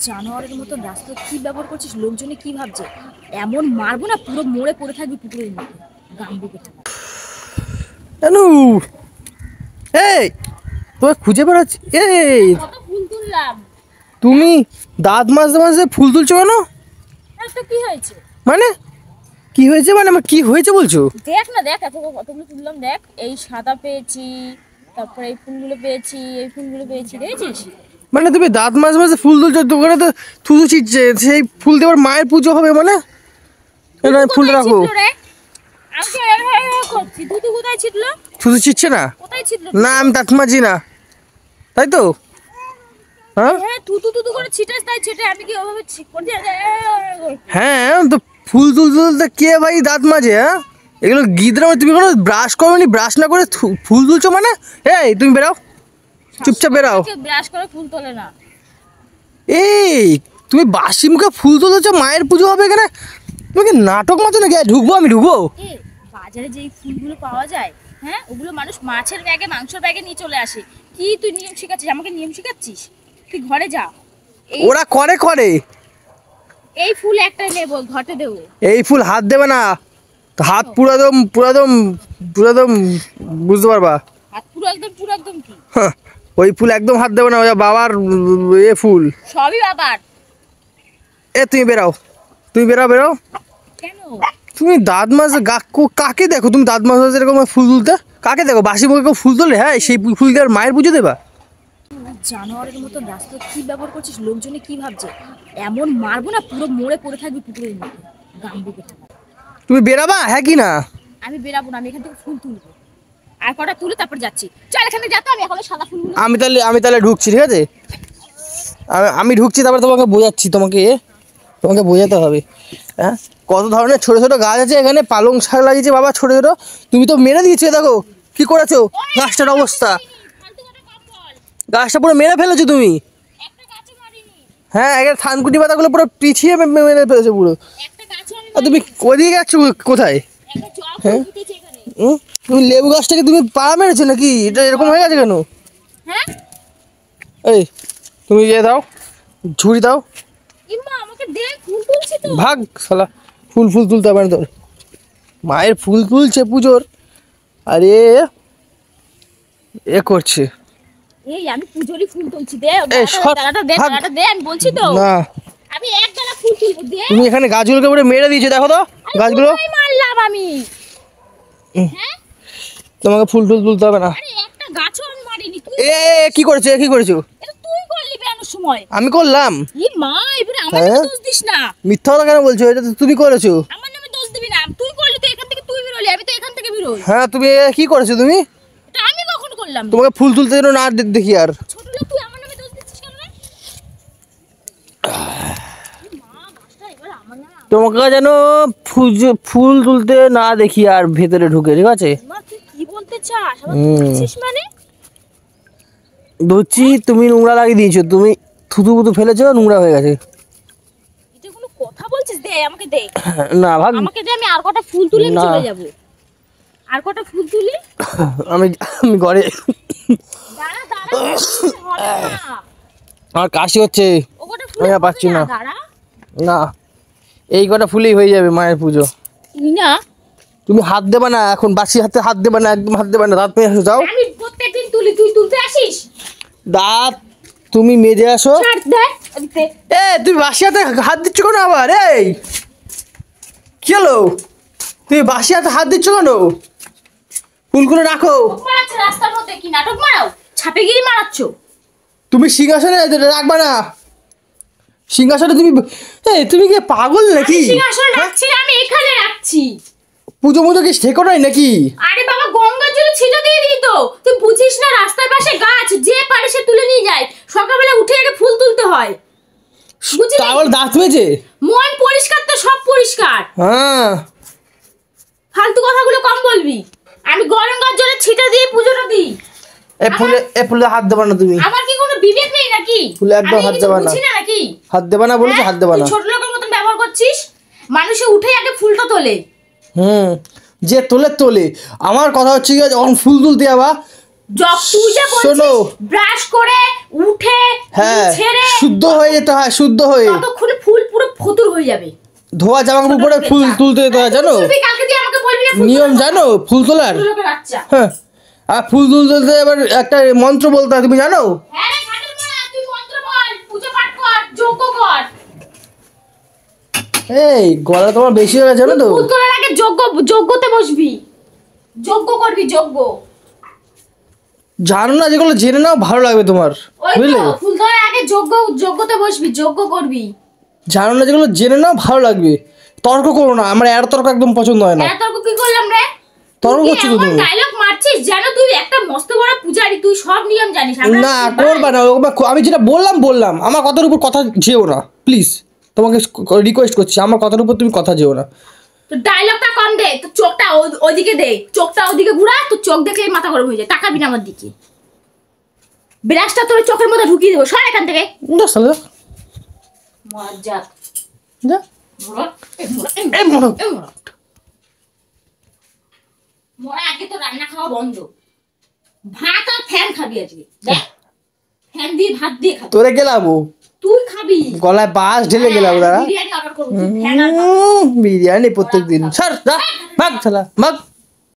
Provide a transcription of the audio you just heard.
জানোয়ারের মতো রাস্তা কি ব্যবহার করছিস? লোকজনে কি ভাবছে? এমন মারবো না পুরো মরে পড়ে থাকবি পুকুরের মধ্যে। গাম্বু কেটে জানু এই তোকে খুঁজে বেড়াচ্ছি। এই কত ফুল তুললাম। তুমি দাঁত মাজতে মাজতে ফুল তুলছো কেন? তো কি হয়েছে? মানে কি হয়েছে মানে আমার কি হয়েছে বলছো? দেখ না, দেখ কতগুলো তুললাম, দেখ এই সাদা পেয়েছি, তারপরে এই ফুলগুলো পেয়েছি, এই ফুলগুলো পেয়েছি, দেখেছিস? মানে তুমি দাঁত মাঝে মাঝে ফুল তুলছো, দোকানে তো থুতু ছিটছে, সেই ফুল দেওয়ার মায়ের পুজো হবে মানে? ফুল রাখো। থুতু ছিটছে না? না আমি দাঁত মাজি না, তাই তো? হ্যাঁ হ্যাঁ, তো ফুল তুলতে তুলতে কে ভাই দাঁত মাজে? হ্যাঁ, এগুলো গিদরা, তুমি কোনো ব্রাশ করোনি? ব্রাশ না করে ফুল তুলছো মানে? এই তুমি বেরাও, চুপচাপ বেরাও। ব্রাশ করে ফুল তোলে না। এই তুমি বাসি মুখে ফুল তুলছো, মায়ের পুজো হবে এখানে? তুমি কি নাটক মাছো নাকি? ঢুকবো আমি, ঢুকবো? বাজারে যেই ফুলগুলো পাওয়া যায়, হ্যাঁ, ওগুলো মানুষ মাছের ব্যাগে, মাংসের ব্যাগে নিয়ে চলে আসে। কি তুই নিয়ম শিখাচ্ছিস? আমাকে নিয়ম শিখাচ্ছিস? তুই ঘরে যা। ওরা করে করে এই ফুল একটা নেবো, ঘটে দেবো। এই ফুল হাত দেবে না, হাত পুরাদম পুরাদম পুরাদম, বুঝতে পারবা? হাত পুরো একদম কি? হ্যাঁ, ওই ফুল একদম হাত দেবে না, ওই বাবার এ ফুল। সবই বাবার। তুমি বেরাও, তুমি বেরাও, বেরাও। কেন? তুমি দাঁত মাজে কাকে দেখো? তুমি দাঁত মাজে এরকম ফুল তুলতে কাকে দেখো? বাসি মুখে কেউ ফুল তোলে? হ্যাঁ, সেই ফুল দিয়ে মায়ের পুজো দেবা? জানোয়ারের মতো রাস্তা কি ব্যবহার করছিস? লোকজনে কি ভাবছে? এমন মারবো না পুরো মরে পড়ে থাকবি পুকুরের মধ্যে। গাম্বু কেটে। তুমি বেরাবা হ্যাঁ কি না? আমি বেরাবো না, আমি এখান থেকে ফুল তুলবো, আর কটা তুলে তারপর যাচ্ছি। চল এখানে যা তো, আমি এখন সাদা ফুলগুলো। আমি তাহলে ঢুকছি, ঠিক আছে? আমি ঢুকছি, তারপরে তোমাকে বোঝাচ্ছি, তোমাকে বোঝাতে হবে। হ্যাঁ, কত ধরনের ছোট ছোট গাছ আছে এখানে, পালং শাক লাগিয়েছে বাবা ছোট ছোট। তুমি তো মেরে দিয়েছো, দেখো কি করেছো গাছটার অবস্থা। গাছটা পুরো মেরে ফেলেছো তুমি। হ্যাঁ, এখানে থানকুটি পাতাগুলো পুরো পিছিয়ে মেরে ফেলেছো পুরো। আর তুমি ওদিকে যাচ্ছ কোথায়? হ্যাঁ, তুমি লেবু গাছটাকে তুমি পাড়া মেরেছো নাকি? এটা এরকম হয়ে গেছে কেন? হ্যাঁ, এই তুমি দাও, ঝুড়ি দাও। আমাকে দে, ফুল তুলছি তো। ভাগ শালা, ফুল তুলতে পারে তোর? মায়ের ফুল তুলছে পুজোর, আরে এ করছে। এই আমি পুজোরই ফুল তুলছি, দে ডালাটা দে, আমি বলছি তো। না, আমি এক ডালা ফুল তুলবো, দে। তুমি এখানে গাছগুলোকে পুরো মেরে দিয়েছো, দেখো তো গাছগুলো। মারলাম আমি? হ্যাঁ, তোমাকে ফুল তুলতে হবে না। আরে একটা গাছও আমি মারিনি। তুই কি করেছো? এটা তুই করলি বেয়ানোর সময়। আমি করলাম? ই মা, এবারে আমার নামে দোষ দিস না। মিথ্যা কথা কেন বলছো? এটা তো তুমি করেছো। আমার নামে দোষ দিবি না। তুই করলি তো, এখান থেকে তুই বেরোলি, আমি তো এখান থেকে বেরোই। হ্যাঁ, তুমি কি করেছো তুমি? এটা আমি কখন করলাম? তোমাকে ফুল তুলতে যেন না দেখি আর। ছোট লোক, তুই আমার নামে দোষ দিচ্ছিস কেন রে? মা, গাছটা এবারে আমার নামে। তোমাকে যেন ফুল তুলতে না দেখি আর ভেতরে ঢুকে, ঠিক আছে? মা, তুই কি বলতে চাস? আমার তুলছিস মানে? ধরছি, তুমি নোংরা লাগিয়ে দিয়েছো, তুমি থুতু ফেলেছো, নোংরা হয়ে গেছে। এটা কোনো কথা বলছিস? দে আমাকে, দে না ভাগ, আমাকে দে, আমি আর কটা ফুল তুলে আমি চলে যাব। আর কটা ফুল তুলি। আমি ঘরে। দাঁড়া হবে না। আমার কাশি হচ্ছে, ও কটা ফুল আমি আর পাচ্ছি না। দাঁড়া না, এই কটা ফুলেই হয়ে যাবে মায়ের পুজো। না, তুমি হাত দেবে না এখন, বাসি হাতে হাত দেবে না, একদম হাত দেবে না। দাঁত মেজে আসো, যাও। আমি প্রত্যেকদিন তুলি, তুই তুলতে আসিস? দাঁত তুমি মেজে আসো। ছাড় দে। তুমি বাসি হাতে হাত দিচ্ছ কেন আবার? এই কি হলো? তুমি বাসি হাতে হাত দিচ্ছ কেন? ফুলগুলো রাখো। মারাচ্ছ রাস্তার মধ্যে, কি নাটক মারাও? ছাপেগিরি মারাচ্ছ? তুমি সিংহাসনে রাখবা না, সিংহাসনে তুমি কি পাগল নাকি? সিংহাসনে রাখছি না, আমি এখানে রাখছি। পুজো কি ঠেকো নাই নাকি? আরে বাবা, গঙ্গা জল ছিটা দিয়ে দিই তো। তুই বুঝিস না? রাস্তার পাশে গাছ, যে পারে সে তুলে নিয়ে যায়। সকালবেলা উঠে আগে ফুল তুলতে হয়, বুঝলি? তাহলে দাঁত মেজে মন পরিষ্কার তো সব পরিষ্কার। হ্যাঁ, ফালতু কথাগুলো কম বলবি। আমি গঙ্গা জলে ছিটা দিয়ে পুজোটা দিই। এ ফুলে হাত দেবা না তুমি। আমার কি কোনো বিবেক নেই নাকি? ফুলে একদম হাত দেবা না। বুঝি না নাকি? হাত দেবা না বলেছি, হাত দেবা না। তুই ছোট লোকের মতন ব্যবহার করছিস। মানুষে উঠে আগে ফুলটা তোলে। যে তোলে। আমার কথা হচ্ছে কি, যখন ফুল তুলতে যাবা, তুই যা বলছিস ব্রাশ করে উঠে হ্যাঁ ছেড়ে শুদ্ধ হয়ে যেতে হয়, শুদ্ধ হয়ে। ততক্ষণে ফুল পুরো ফতুর হয়ে যাবে। ধোয়া জামা কাপড় পরে ফুল তুলতে যেতে হয় জানো, তুলবি, কালকে দিয়ে আমাকে বলবি না ফুল নিয়ম তোলার জানো ফুল তোলার? কথা। লোকের বাচ্চা। হ্যাঁ, আর ফুল তুলতে এবার একটা মন্ত্র বলতে হয়, তুমি জানো? হ্যাঁ রে ঘাটের মা, তুই মন্ত্র বল, পূজা পাঠ কর, যজ্ঞ কর। এই গলা তোমার বেশি হয়ে গেছে জানো তো? ফুল তোলার আগে যজ্ঞতে বসবি, যজ্ঞ করবি, যজ্ঞ। জানো না, যেগুলো জেনে নাও ভালো লাগবে তোমার, ওই বুঝলে? তো ফুল তোলার আগে যজ্ঞতে বসবি, যজ্ঞ করবি। জানো না, যেগুলো জেনে নাও ভালো লাগবে। তর্ক করো না, আমার এর তর্ক একদম পছন্দ হয় না। এত তর্ক কি করলাম রে? তর্ক তুই করছো তো এমন তুমি। ডায়লগ মারছিস যেন তুই একটা মস্ত বড় পূজারি, তুই সব নিয়ম জানিস। আমরা না কি ভাই? করবা না, আমি যেটা বললাম, আমার কথার উপর কথা যেও না প্লিজ, তোমাকে রিকোয়েস্ট করছি, আমার কথার উপর তুমি কথা যেও না। তো ডায়লগটা কম দে, তো চোখটা ওদিকে দে, চোখটা ওদিকে ঘুরা, তো চোখ দেখে মাথা গরম হয়ে যায়, তাকাবি না আমার দিকে। ব্রাশটা তোর চোখের মধ্যে ঢুকিয়ে দেবো, সর এখান থেকে। যা শালা, মজা যা। মরা এই মরো। মরা, আজকে তো রান্না খাওয়া বন্ধ। ভাত আর ফ্যান খাবি আজকে, দেখ ফ্যান দিয়ে ভাত দিয়ে খাবি। তোরে গেলাবো, তুই খাবি গলায় বাস ঢেলে গেলাম দাঁড়া। বিরিয়ানি অর্ডার করবো, তুই ফ্যান আর বিরিয়ানি প্রত্যেক দিন, স্যার যা ভাগ শালা ভাগ।